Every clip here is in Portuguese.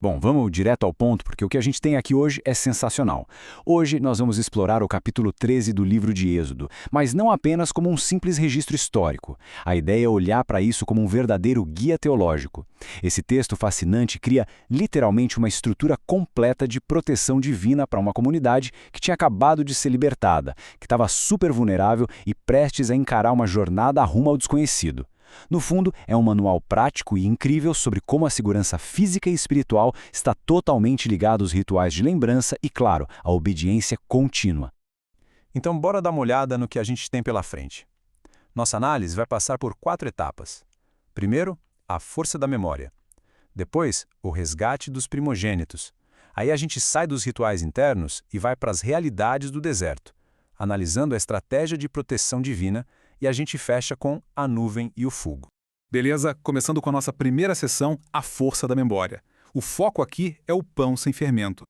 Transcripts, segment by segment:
Bom, vamos direto ao ponto, porque o que a gente tem aqui hoje é sensacional. Hoje nós vamos explorar o capítulo 13 do livro de Êxodo, mas não apenas como um simples registro histórico. A ideia é olhar para isso como um verdadeiro guia teológico. Esse texto fascinante cria literalmente uma estrutura completa de proteção divina para uma comunidade que tinha acabado de ser libertada, que estava super vulnerável e prestes a encarar uma jornada rumo ao desconhecido. No fundo, é um manual prático e incrível sobre como a segurança física e espiritual está totalmente ligada aos rituais de lembrança e, claro, à obediência contínua. Então, bora dar uma olhada no que a gente tem pela frente. Nossa análise vai passar por 4 etapas. Primeiro, a força da memória. Depois, o resgate dos primogênitos. Aí a gente sai dos rituais internos e vai para as realidades do deserto, analisando a estratégia de proteção divina, e a gente fecha com a nuvem e o fogo. Beleza? Começando com a nossa primeira sessão, a força da memória. O foco aqui é o pão sem fermento.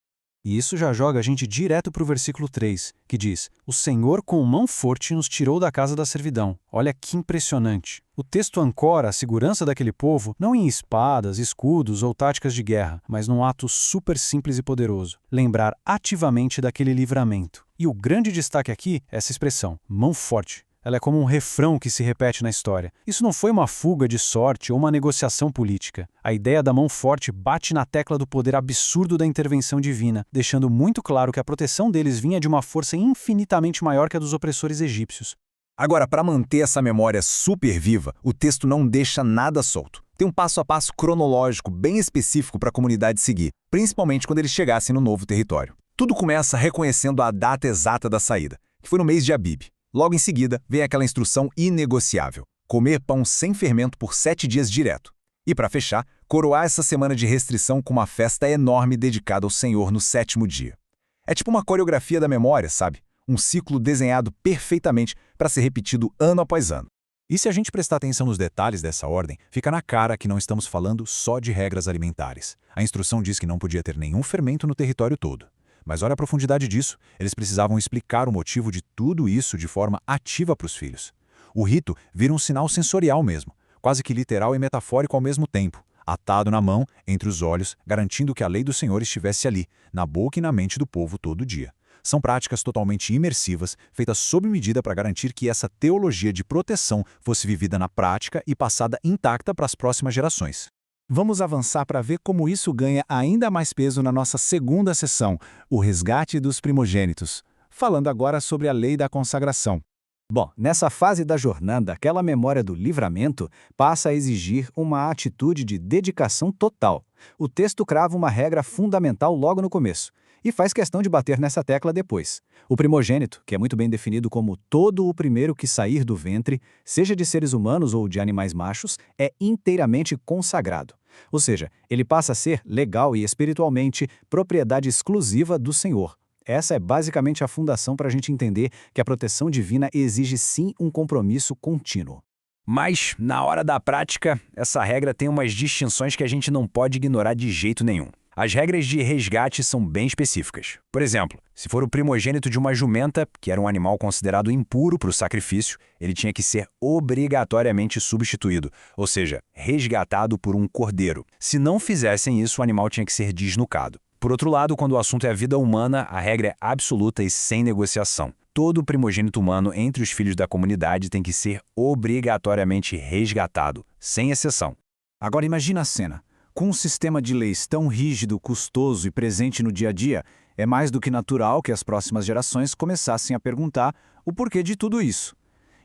E isso já joga a gente direto para o versículo 3, que diz: O Senhor com mão forte nos tirou da casa da servidão. Olha que impressionante. O texto ancora a segurança daquele povo não em espadas, escudos ou táticas de guerra, mas num ato super simples e poderoso: lembrar ativamente daquele livramento. E o grande destaque aqui é essa expressão, mão forte. Ela é como um refrão que se repete na história. Isso não foi uma fuga de sorte ou uma negociação política. A ideia da mão forte bate na tecla do poder absurdo da intervenção divina, deixando muito claro que a proteção deles vinha de uma força infinitamente maior que a dos opressores egípcios. Agora, para manter essa memória super viva, o texto não deixa nada solto. Tem um passo a passo cronológico bem específico para a comunidade seguir, principalmente quando eles chegassem no novo território. Tudo começa reconhecendo a data exata da saída, que foi no mês de Abib. Logo em seguida, vem aquela instrução inegociável: comer pão sem fermento por 7 dias direto. E para fechar, coroar essa semana de restrição com uma festa enorme dedicada ao Senhor no 7º dia. É tipo uma coreografia da memória, sabe? Um ciclo desenhado perfeitamente para ser repetido ano após ano. E se a gente prestar atenção nos detalhes dessa ordem, fica na cara que não estamos falando só de regras alimentares. A instrução diz que não podia ter nenhum fermento no território todo. Mas olha a profundidade disso, eles precisavam explicar o motivo de tudo isso de forma ativa para os filhos. O rito vira um sinal sensorial mesmo, quase que literal e metafórico ao mesmo tempo, atado na mão, entre os olhos, garantindo que a lei do Senhor estivesse ali, na boca e na mente do povo todo dia. São práticas totalmente imersivas, feitas sob medida para garantir que essa teologia de proteção fosse vivida na prática e passada intacta para as próximas gerações. Vamos avançar para ver como isso ganha ainda mais peso na nossa segunda sessão, o resgate dos primogênitos, falando agora sobre a lei da consagração. Bom, nessa fase da jornada, aquela memória do livramento passa a exigir uma atitude de dedicação total. O texto crava uma regra fundamental logo no começo, e faz questão de bater nessa tecla depois. O primogênito, que é muito bem definido como todo o primeiro que sair do ventre, seja de seres humanos ou de animais machos, é inteiramente consagrado. Ou seja, ele passa a ser, legal e espiritualmente, propriedade exclusiva do Senhor. Essa é basicamente a fundação para a gente entender que a proteção divina exige sim um compromisso contínuo. Mas, na hora da prática, essa regra tem umas distinções que a gente não pode ignorar de jeito nenhum. As regras de resgate são bem específicas. Por exemplo, se for o primogênito de uma jumenta, que era um animal considerado impuro para o sacrifício, ele tinha que ser obrigatoriamente substituído, ou seja, resgatado por um cordeiro. Se não fizessem isso, o animal tinha que ser desnucado. Por outro lado, quando o assunto é a vida humana, a regra é absoluta e sem negociação. Todo primogênito humano entre os filhos da comunidade tem que ser obrigatoriamente resgatado, sem exceção. Agora imagina a cena. Com um sistema de leis tão rígido, custoso e presente no dia a dia, é mais do que natural que as próximas gerações começassem a perguntar o porquê de tudo isso.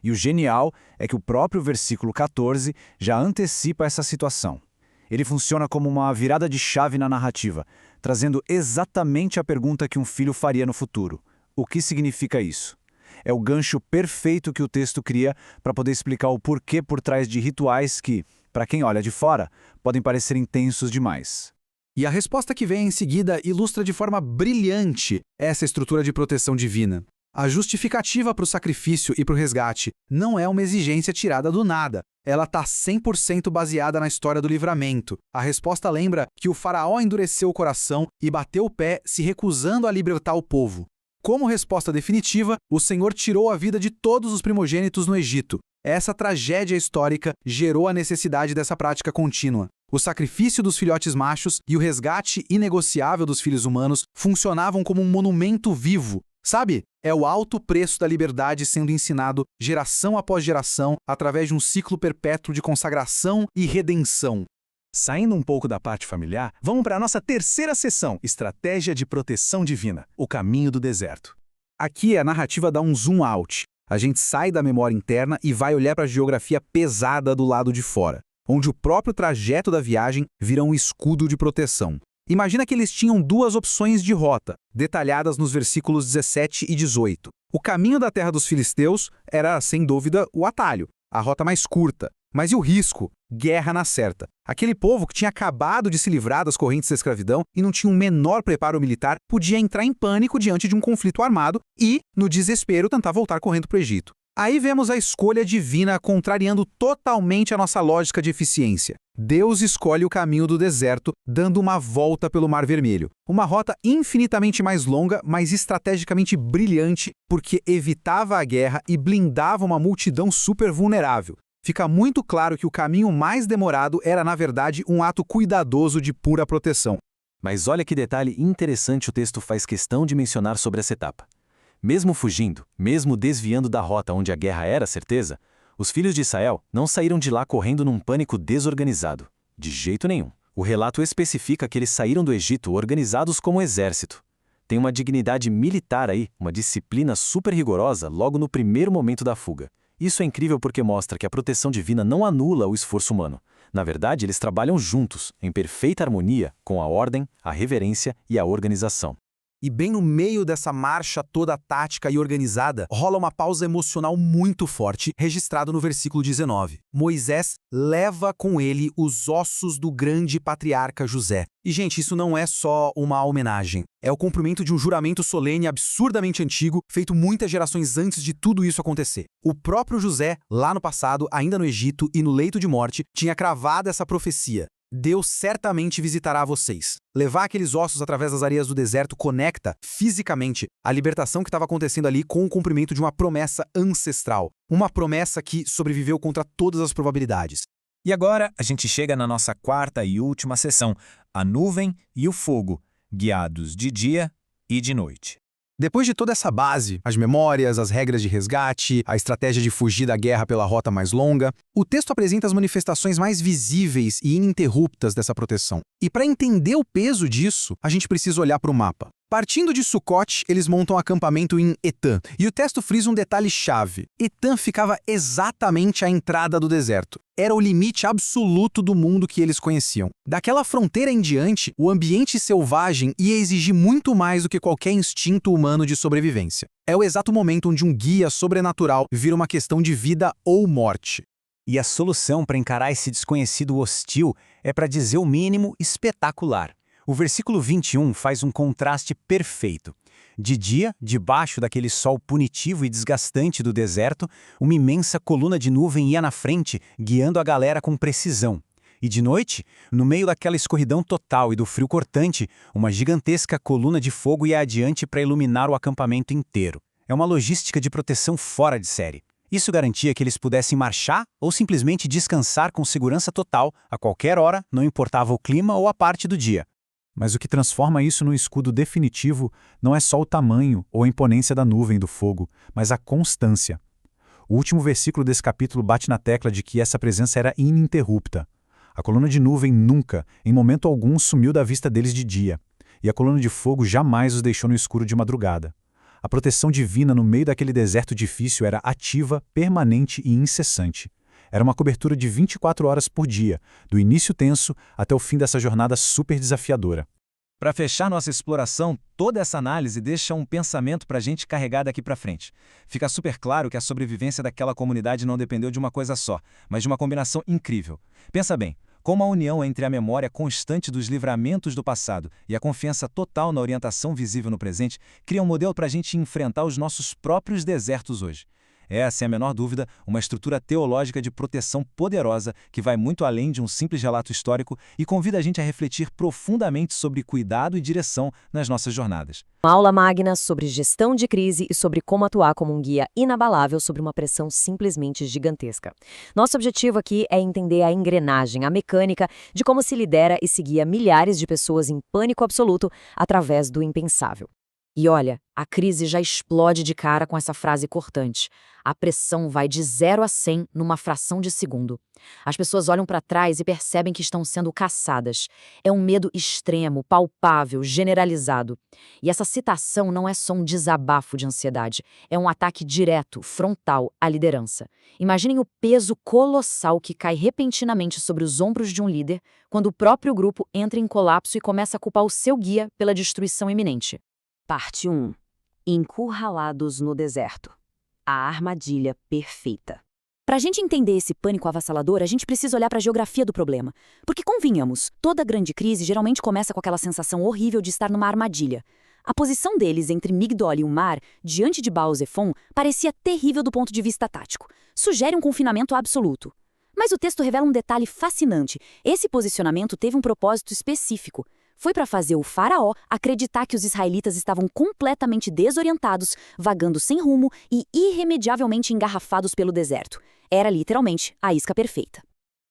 E o genial é que o próprio versículo 14 já antecipa essa situação. Ele funciona como uma virada de chave na narrativa, trazendo exatamente a pergunta que um filho faria no futuro. O que significa isso? É o gancho perfeito que o texto cria para poder explicar o porquê por trás de rituais que, para quem olha de fora, podem parecer intensos demais. E a resposta que vem em seguida ilustra de forma brilhante essa estrutura de proteção divina. A justificativa para o sacrifício e para o resgate não é uma exigência tirada do nada. Ela está 100% baseada na história do livramento. A resposta lembra que o faraó endureceu o coração e bateu o pé, se recusando a libertar o povo. Como resposta definitiva, o Senhor tirou a vida de todos os primogênitos no Egito. Essa tragédia histórica gerou a necessidade dessa prática contínua. O sacrifício dos filhotes machos e o resgate inegociável dos filhos humanos funcionavam como um monumento vivo. Sabe? É o alto preço da liberdade sendo ensinado geração após geração através de um ciclo perpétuo de consagração e redenção. Saindo um pouco da parte familiar, vamos para a nossa terceira sessão, Estratégia de Proteção Divina, o caminho do deserto. Aqui a narrativa dá um zoom out. A gente sai da memória interna e vai olhar para a geografia pesada do lado de fora, onde o próprio trajeto da viagem vira um escudo de proteção. Imagina que eles tinham duas opções de rota, detalhadas nos versículos 17 e 18. O caminho da terra dos filisteus era, sem dúvida, o atalho, a rota mais curta. Mas e o risco? Guerra na certa. Aquele povo que tinha acabado de se livrar das correntes da escravidão e não tinha um menor preparo militar podia entrar em pânico diante de um conflito armado e, no desespero, tentar voltar correndo para o Egito. Aí vemos a escolha divina contrariando totalmente a nossa lógica de eficiência. Deus escolhe o caminho do deserto, dando uma volta pelo Mar Vermelho. Uma rota infinitamente mais longa, mas estrategicamente brilhante, porque evitava a guerra e blindava uma multidão super vulnerável. Fica muito claro que o caminho mais demorado era, na verdade, um ato cuidadoso de pura proteção. Mas olha que detalhe interessante o texto faz questão de mencionar sobre essa etapa. Mesmo fugindo, mesmo desviando da rota onde a guerra era certeza, os filhos de Israel não saíram de lá correndo num pânico desorganizado. De jeito nenhum. O relato especifica que eles saíram do Egito organizados como exército. Tem uma dignidade militar aí, uma disciplina super rigorosa logo no primeiro momento da fuga. Isso é incrível porque mostra que a proteção divina não anula o esforço humano. Na verdade, eles trabalham juntos, em perfeita harmonia, com a ordem, a reverência e a organização. E bem no meio dessa marcha toda tática e organizada, rola uma pausa emocional muito forte, registrado no versículo 19. Moisés leva com ele os ossos do grande patriarca José. E, gente, isso não é só uma homenagem. É o cumprimento de um juramento solene absurdamente antigo, feito muitas gerações antes de tudo isso acontecer. O próprio José, lá no passado, ainda no Egito e no leito de morte, tinha cravado essa profecia. Deus certamente visitará vocês. Levar aqueles ossos através das areias do deserto conecta, fisicamente, a libertação que estava acontecendo ali com o cumprimento de uma promessa ancestral. Uma promessa que sobreviveu contra todas as probabilidades. E agora a gente chega na nossa quarta e última sessão, a nuvem e o fogo, guiados de dia e de noite. Depois de toda essa base, as memórias, as regras de resgate, a estratégia de fugir da guerra pela rota mais longa, o texto apresenta as manifestações mais visíveis e ininterruptas dessa proteção. E para entender o peso disso, a gente precisa olhar para o mapa. Partindo de Sucote, eles montam acampamento em Etã, e o texto frisa um detalhe-chave. Etã ficava exatamente à entrada do deserto. Era o limite absoluto do mundo que eles conheciam. Daquela fronteira em diante, o ambiente selvagem ia exigir muito mais do que qualquer instinto humano de sobrevivência. É o exato momento onde um guia sobrenatural vira uma questão de vida ou morte. E a solução para encarar esse desconhecido hostil é, para dizer o mínimo, espetacular. O versículo 21 faz um contraste perfeito. De dia, debaixo daquele sol punitivo e desgastante do deserto, uma imensa coluna de nuvem ia na frente, guiando a galera com precisão. E de noite, no meio daquela escuridão total e do frio cortante, uma gigantesca coluna de fogo ia adiante para iluminar o acampamento inteiro. É uma logística de proteção fora de série. Isso garantia que eles pudessem marchar ou simplesmente descansar com segurança total, a qualquer hora, não importava o clima ou a parte do dia. Mas o que transforma isso num escudo definitivo não é só o tamanho ou a imponência da nuvem do fogo, mas a constância. O último versículo desse capítulo bate na tecla de que essa presença era ininterrupta. A coluna de nuvem nunca, em momento algum, sumiu da vista deles de dia, e a coluna de fogo jamais os deixou no escuro de madrugada. A proteção divina no meio daquele deserto difícil era ativa, permanente e incessante. Era uma cobertura de 24 horas por dia, do início tenso até o fim dessa jornada super desafiadora. Para fechar nossa exploração, toda essa análise deixa um pensamento para a gente carregar daqui para frente. Fica super claro que a sobrevivência daquela comunidade não dependeu de uma coisa só, mas de uma combinação incrível. Pensa bem, como a união entre a memória constante dos livramentos do passado e a confiança total na orientação visível no presente cria um modelo para a gente enfrentar os nossos próprios desertos hoje. É, sem a menor dúvida, uma estrutura teológica de proteção poderosa que vai muito além de um simples relato histórico e convida a gente a refletir profundamente sobre cuidado e direção nas nossas jornadas. Uma aula magna sobre gestão de crise e sobre como atuar como um guia inabalável sobre uma pressão simplesmente gigantesca. Nosso objetivo aqui é entender a engrenagem, a mecânica de como se lidera e se guia milhares de pessoas em pânico absoluto através do impensável. E olha, a crise já explode de cara com essa frase cortante. A pressão vai de 0 a 100 numa fração de segundo. As pessoas olham para trás e percebem que estão sendo caçadas. É um medo extremo, palpável, generalizado. E essa citação não é só um desabafo de ansiedade, é um ataque direto, frontal à liderança. Imaginem o peso colossal que cai repentinamente sobre os ombros de um líder quando o próprio grupo entra em colapso e começa a culpar o seu guia pela destruição iminente. Parte 1. Encurralados no deserto. A armadilha perfeita. Para a gente entender esse pânico avassalador, a gente precisa olhar para a geografia do problema. Porque, convenhamos, toda grande crise geralmente começa com aquela sensação horrível de estar numa armadilha. A posição deles entre Migdol e o mar, diante de Baal-Zephon, parecia terrível do ponto de vista tático. Sugere um confinamento absoluto. Mas o texto revela um detalhe fascinante. Esse posicionamento teve um propósito específico. Foi para fazer o faraó acreditar que os israelitas estavam completamente desorientados, vagando sem rumo e irremediavelmente engarrafados pelo deserto. Era literalmente a isca perfeita.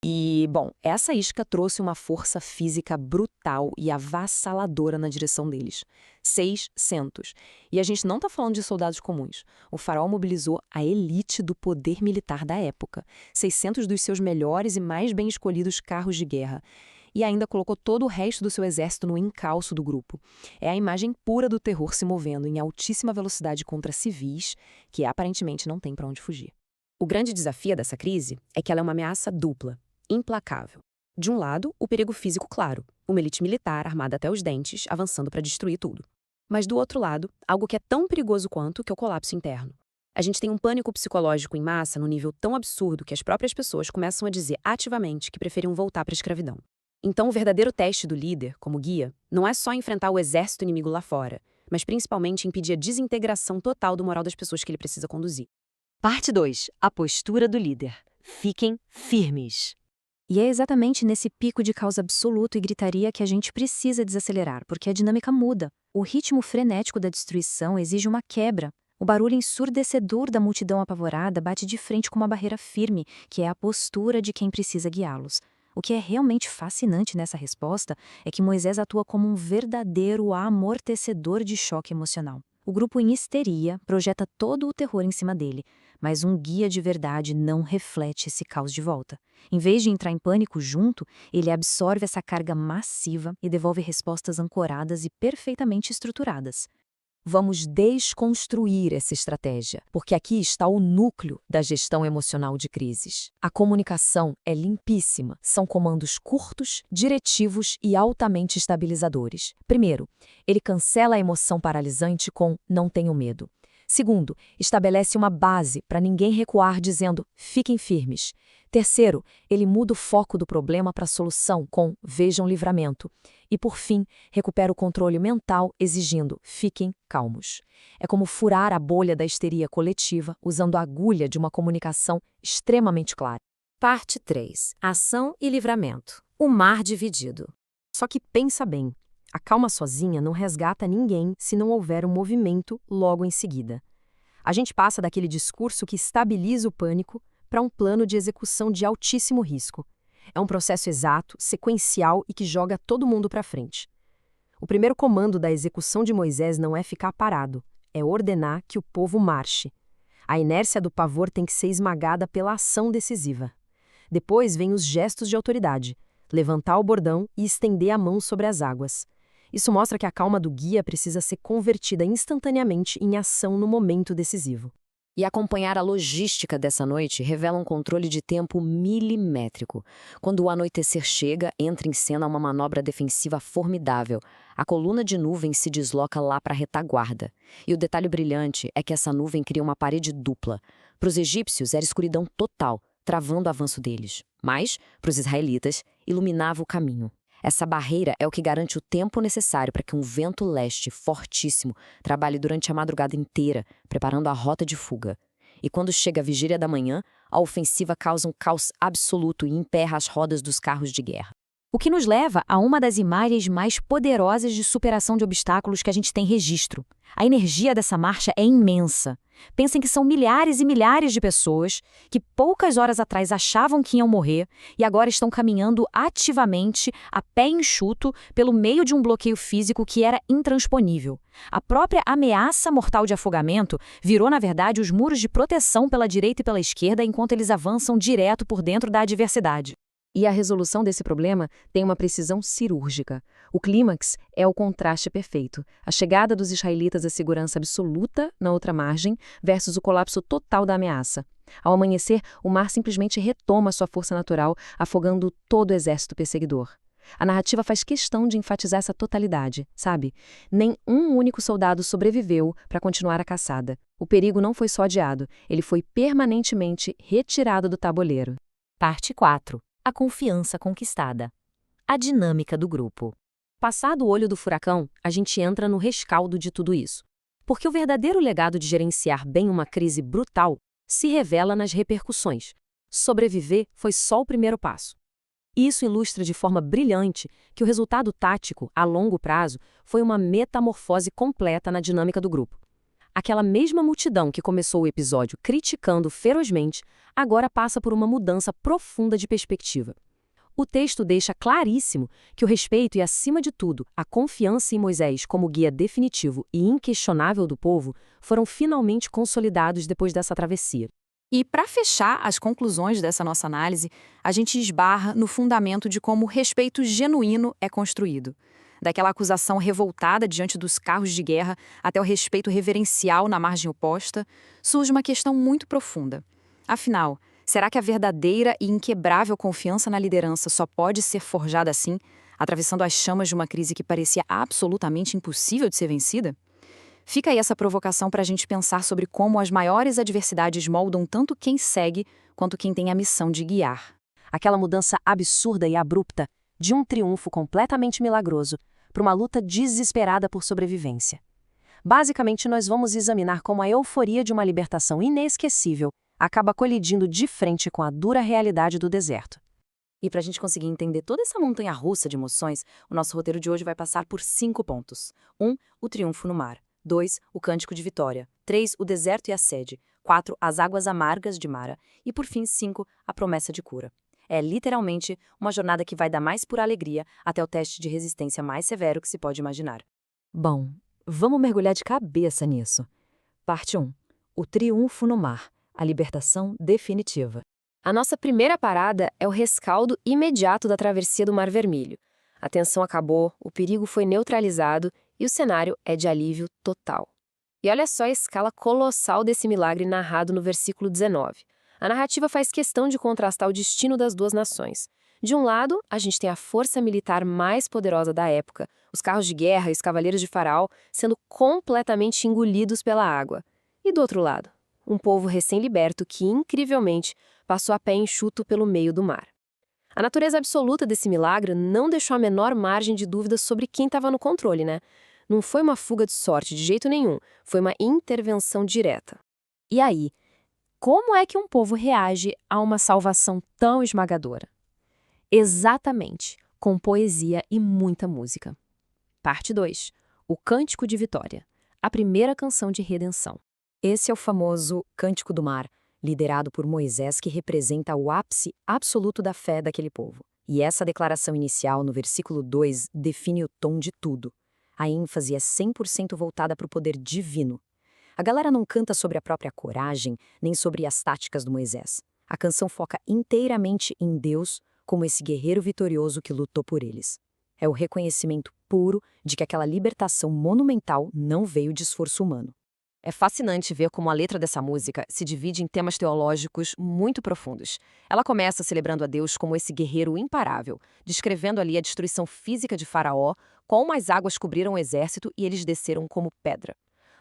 E, bom, essa isca trouxe uma força física brutal e avassaladora na direção deles. 600. E a gente não está falando de soldados comuns. O faraó mobilizou a elite do poder militar da época. 600 dos seus melhores e mais bem escolhidos carros de guerra. E ainda colocou todo o resto do seu exército no encalço do grupo. É a imagem pura do terror se movendo em altíssima velocidade contra civis, que aparentemente não tem para onde fugir. O grande desafio dessa crise é que ela é uma ameaça dupla, implacável. De um lado, o perigo físico claro, uma elite militar armada até os dentes, avançando para destruir tudo. Mas do outro lado, algo que é tão perigoso quanto que é o colapso interno. A gente tem um pânico psicológico em massa no nível tão absurdo que as próprias pessoas começam a dizer ativamente que preferiam voltar para a escravidão. Então, o verdadeiro teste do líder, como guia, não é só enfrentar o exército inimigo lá fora, mas principalmente impedir a desintegração total do moral das pessoas que ele precisa conduzir. Parte 2. A postura do líder. Fiquem firmes. E é exatamente nesse pico de caos absoluto e gritaria que a gente precisa desacelerar, porque a dinâmica muda. O ritmo frenético da destruição exige uma quebra. O barulho ensurdecedor da multidão apavorada bate de frente com uma barreira firme, que é a postura de quem precisa guiá-los. O que é realmente fascinante nessa resposta é que Moisés atua como um verdadeiro amortecedor de choque emocional. O grupo em histeria projeta todo o terror em cima dele, mas um guia de verdade não reflete esse caos de volta. Em vez de entrar em pânico junto, ele absorve essa carga massiva e devolve respostas ancoradas e perfeitamente estruturadas. Vamos desconstruir essa estratégia, porque aqui está o núcleo da gestão emocional de crises. A comunicação é limpíssima, são comandos curtos, diretivos e altamente estabilizadores. Primeiro, ele cancela a emoção paralisante com "não tenho medo". Segundo, estabelece uma base para ninguém recuar dizendo "fiquem firmes". Terceiro, ele muda o foco do problema para a solução com "vejam livramento". E, por fim, recupera o controle mental exigindo "fiquem calmos". É como furar a bolha da histeria coletiva usando a agulha de uma comunicação extremamente clara. Parte 3. Ação e livramento. O mar dividido. Só que pensa bem. A calma sozinha não resgata ninguém se não houver um movimento logo em seguida. A gente passa daquele discurso que estabiliza o pânico para um plano de execução de altíssimo risco. É um processo exato, sequencial e que joga todo mundo para frente. O primeiro comando da execução de Moisés não é ficar parado, é ordenar que o povo marche. A inércia do pavor tem que ser esmagada pela ação decisiva. Depois vem os gestos de autoridade, levantar o bordão e estender a mão sobre as águas. Isso mostra que a calma do guia precisa ser convertida instantaneamente em ação no momento decisivo. E acompanhar a logística dessa noite revela um controle de tempo milimétrico. Quando o anoitecer chega, entra em cena uma manobra defensiva formidável. A coluna de nuvem se desloca lá para a retaguarda. E o detalhe brilhante é que essa nuvem cria uma parede dupla. Para os egípcios era escuridão total, travando o avanço deles. Mas, para os israelitas, iluminava o caminho. Essa barreira é o que garante o tempo necessário para que um vento leste fortíssimo trabalhe durante a madrugada inteira, preparando a rota de fuga. E quando chega a vigília da manhã, a ofensiva causa um caos absoluto e emperra as rodas dos carros de guerra. O que nos leva a uma das imagens mais poderosas de superação de obstáculos que a gente tem registro. A energia dessa marcha é imensa. Pensem que são milhares e milhares de pessoas que poucas horas atrás achavam que iam morrer e agora estão caminhando ativamente, a pé enxuto, pelo meio de um bloqueio físico que era intransponível. A própria ameaça mortal de afogamento virou, na verdade, os muros de proteção pela direita e pela esquerda enquanto eles avançam direto por dentro da adversidade. E a resolução desse problema tem uma precisão cirúrgica. O clímax é o contraste perfeito. A chegada dos israelitas à segurança absoluta na outra margem versus o colapso total da ameaça. Ao amanhecer, o mar simplesmente retoma sua força natural, afogando todo o exército perseguidor. A narrativa faz questão de enfatizar essa totalidade, sabe? Nem um único soldado sobreviveu para continuar a caçada. O perigo não foi só adiado, ele foi permanentemente retirado do tabuleiro. Parte 4. A confiança conquistada. A dinâmica do grupo. Passado o olho do furacão, a gente entra no rescaldo de tudo isso. Porque o verdadeiro legado de gerenciar bem uma crise brutal se revela nas repercussões. Sobreviver foi só o primeiro passo. Isso ilustra de forma brilhante que o resultado tático, a longo prazo, foi uma metamorfose completa na dinâmica do grupo. Aquela mesma multidão que começou o episódio criticando ferozmente, agora passa por uma mudança profunda de perspectiva. O texto deixa claríssimo que o respeito e, acima de tudo, a confiança em Moisés como guia definitivo e inquestionável do povo foram finalmente consolidados depois dessa travessia. E, para fechar as conclusões dessa nossa análise, a gente esbarra no fundamento de como o respeito genuíno é construído. Daquela acusação revoltada diante dos carros de guerra até o respeito reverencial na margem oposta, surge uma questão muito profunda. Afinal, será que a verdadeira e inquebrável confiança na liderança só pode ser forjada assim, atravessando as chamas de uma crise que parecia absolutamente impossível de ser vencida? Fica aí essa provocação para a gente pensar sobre como as maiores adversidades moldam tanto quem segue quanto quem tem a missão de guiar. Aquela mudança absurda e abrupta de um triunfo completamente milagroso para uma luta desesperada por sobrevivência. Basicamente, nós vamos examinar como a euforia de uma libertação inesquecível acaba colidindo de frente com a dura realidade do deserto. E para a gente conseguir entender toda essa montanha-russa de emoções, o nosso roteiro de hoje vai passar por 5 pontos. 1. O triunfo no mar. 2. O cântico de vitória. 3. O deserto e a sede. 4. As águas amargas de Mara. E, por fim, 5. A promessa de cura. É literalmente uma jornada que vai da mais pura alegria até o teste de resistência mais severo que se pode imaginar. Bom, vamos mergulhar de cabeça nisso. Parte 1. O triunfo no mar. A libertação definitiva. A nossa primeira parada é o rescaldo imediato da travessia do Mar Vermelho. A tensão acabou, o perigo foi neutralizado e o cenário é de alívio total. E olha só a escala colossal desse milagre narrado no versículo 19. A narrativa faz questão de contrastar o destino das duas nações. De um lado, a gente tem a força militar mais poderosa da época, os carros de guerra e os cavaleiros de Faraó sendo completamente engolidos pela água. E do outro lado, um povo recém-liberto que, incrivelmente, passou a pé enxuto pelo meio do mar. A natureza absoluta desse milagre não deixou a menor margem de dúvida sobre quem estava no controle, né? Não foi uma fuga de sorte de jeito nenhum, foi uma intervenção direta. E aí, como é que um povo reage a uma salvação tão esmagadora? Exatamente, com poesia e muita música. Parte 2. O Cântico de Vitória, a primeira canção de redenção. Esse é o famoso Cântico do Mar, liderado por Moisés, que representa o ápice absoluto da fé daquele povo. E essa declaração inicial, no versículo 2, define o tom de tudo. A ênfase é 100% voltada para o poder divino. A galera não canta sobre a própria coragem, nem sobre as táticas do Moisés. A canção foca inteiramente em Deus como esse guerreiro vitorioso que lutou por eles. É o reconhecimento puro de que aquela libertação monumental não veio de esforço humano. É fascinante ver como a letra dessa música se divide em temas teológicos muito profundos. Ela começa celebrando a Deus como esse guerreiro imparável, descrevendo ali a destruição física de Faraó, como as águas cobriram o exército e eles desceram como pedra.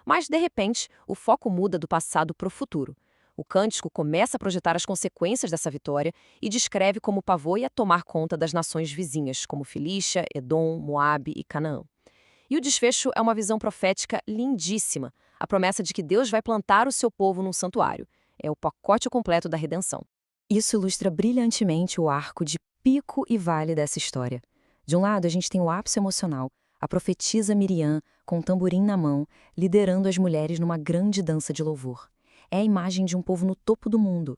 Mas, de repente, o foco muda do passado para o futuro. O cântico começa a projetar as consequências dessa vitória e descreve como o pavor ia tomar conta das nações vizinhas, como Filístia, Edom, Moabe e Canaã. E o desfecho é uma visão profética lindíssima, a promessa de que Deus vai plantar o seu povo num santuário. é o pacote completo da redenção. Isso ilustra brilhantemente o arco de pico e vale dessa história. De um lado, a gente tem o ápice emocional, a profetisa Miriam, com o tamborim na mão, liderando as mulheres numa grande dança de louvor. É a imagem de um povo no topo do mundo.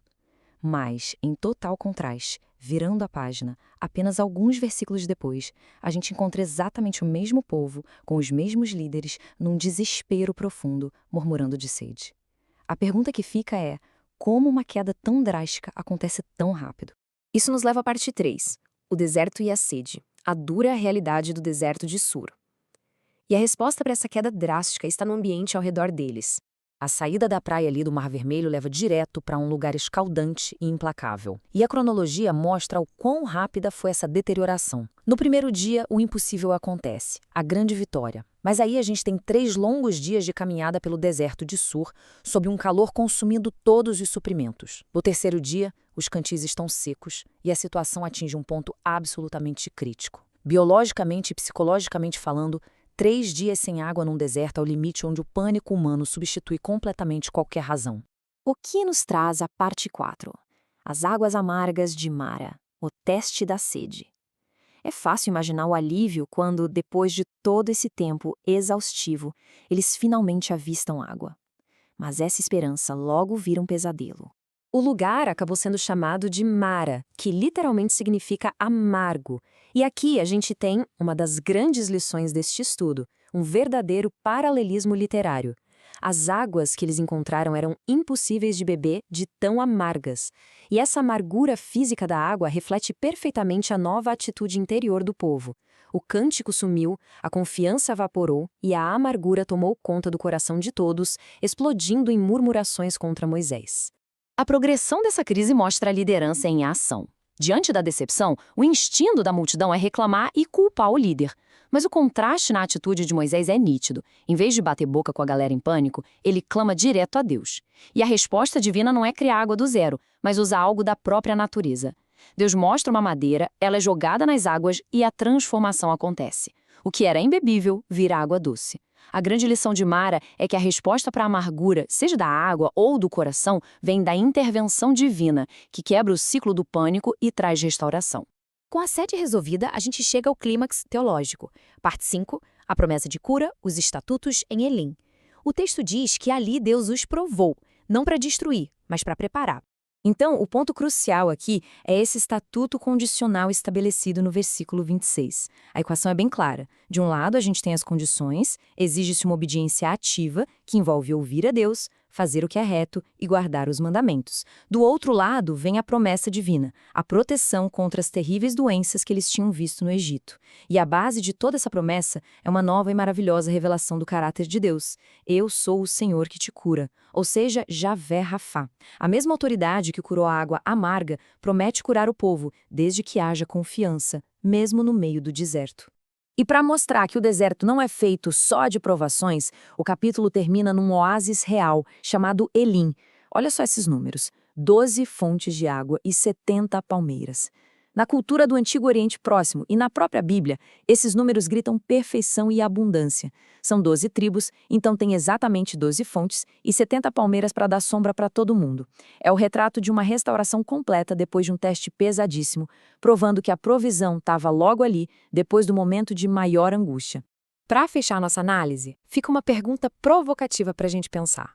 Mas, em total contraste, virando a página, apenas alguns versículos depois, a gente encontra exatamente o mesmo povo, com os mesmos líderes, num desespero profundo, murmurando de sede. A pergunta que fica é: como uma queda tão drástica acontece tão rápido? Isso nos leva à parte 3, o deserto e a sede, a dura realidade do deserto de Sur. E a resposta para essa queda drástica está no ambiente ao redor deles. A saída da praia ali do Mar Vermelho leva direto para um lugar escaldante e implacável. E a cronologia mostra o quão rápida foi essa deterioração. No primeiro dia, o impossível acontece, a grande vitória. Mas aí a gente tem 3 longos dias de caminhada pelo deserto de Sur, sob um calor consumindo todos os suprimentos. No terceiro dia, os cantis estão secos e a situação atinge um ponto absolutamente crítico. Biologicamente e psicologicamente falando, 3 dias sem água num deserto é o limite onde o pânico humano substitui completamente qualquer razão. O que nos traz a parte 4? As águas amargas de Mara, o teste da sede. É fácil imaginar o alívio quando, depois de todo esse tempo exaustivo, eles finalmente avistam água. Mas essa esperança logo vira um pesadelo. O lugar acabou sendo chamado de Mara, que literalmente significa amargo. E aqui a gente tem uma das grandes lições deste estudo, um verdadeiro paralelismo literário. As águas que eles encontraram eram impossíveis de beber de tão amargas. E essa amargura física da água reflete perfeitamente a nova atitude interior do povo. O cântico sumiu, a confiança evaporou e a amargura tomou conta do coração de todos, explodindo em murmurações contra Moisés. A progressão dessa crise mostra a liderança em ação. Diante da decepção, o instinto da multidão é reclamar e culpar o líder. Mas o contraste na atitude de Moisés é nítido. Em vez de bater boca com a galera em pânico, ele clama direto a Deus. E a resposta divina não é criar água do zero, mas usar algo da própria natureza. Deus mostra uma madeira, ela é jogada nas águas e a transformação acontece. O que era imbebível vira água doce. A grande lição de Mara é que a resposta para a amargura, seja da água ou do coração, vem da intervenção divina, que quebra o ciclo do pânico e traz restauração. Com a sede resolvida, a gente chega ao clímax teológico. Parte 5, a promessa de cura, os estatutos em Elim. O texto diz que ali Deus os provou, não para destruir, mas para preparar. Então, o ponto crucial aqui é esse estatuto condicional estabelecido no versículo 26. A equação é bem clara. De um lado, a gente tem as condições, exige-se uma obediência ativa, que envolve ouvir a Deus, fazer o que é reto e guardar os mandamentos. Do outro lado, vem a promessa divina, a proteção contra as terríveis doenças que eles tinham visto no Egito. E a base de toda essa promessa é uma nova e maravilhosa revelação do caráter de Deus. Eu sou o Senhor que te cura, ou seja, Javé Rafá. A mesma autoridade que curou a água amarga promete curar o povo, desde que haja confiança, mesmo no meio do deserto. E para mostrar que o deserto não é feito só de provações, o capítulo termina num oásis real, chamado Elim. Olha só esses números: 12 fontes de água e 70 palmeiras. Na cultura do Antigo Oriente Próximo e na própria Bíblia, esses números gritam perfeição e abundância. São 12 tribos, então tem exatamente 12 fontes e 70 palmeiras para dar sombra para todo mundo. É o retrato de uma restauração completa depois de um teste pesadíssimo, provando que a provisão estava logo ali, depois do momento de maior angústia. Para fechar nossa análise, fica uma pergunta provocativa para a gente pensar.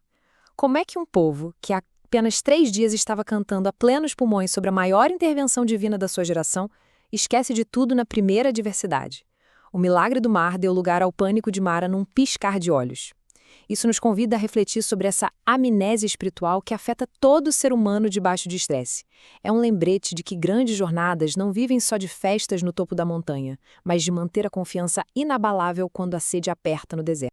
Como é que um povo que há apenas 3 dias estava cantando a plenos pulmões sobre a maior intervenção divina da sua geração, esquece de tudo na primeira adversidade? O milagre do mar deu lugar ao pânico de Mara num piscar de olhos. Isso nos convida a refletir sobre essa amnésia espiritual que afeta todo ser humano debaixo de estresse. É um lembrete de que grandes jornadas não vivem só de festas no topo da montanha, mas de manter a confiança inabalável quando a sede aperta no deserto.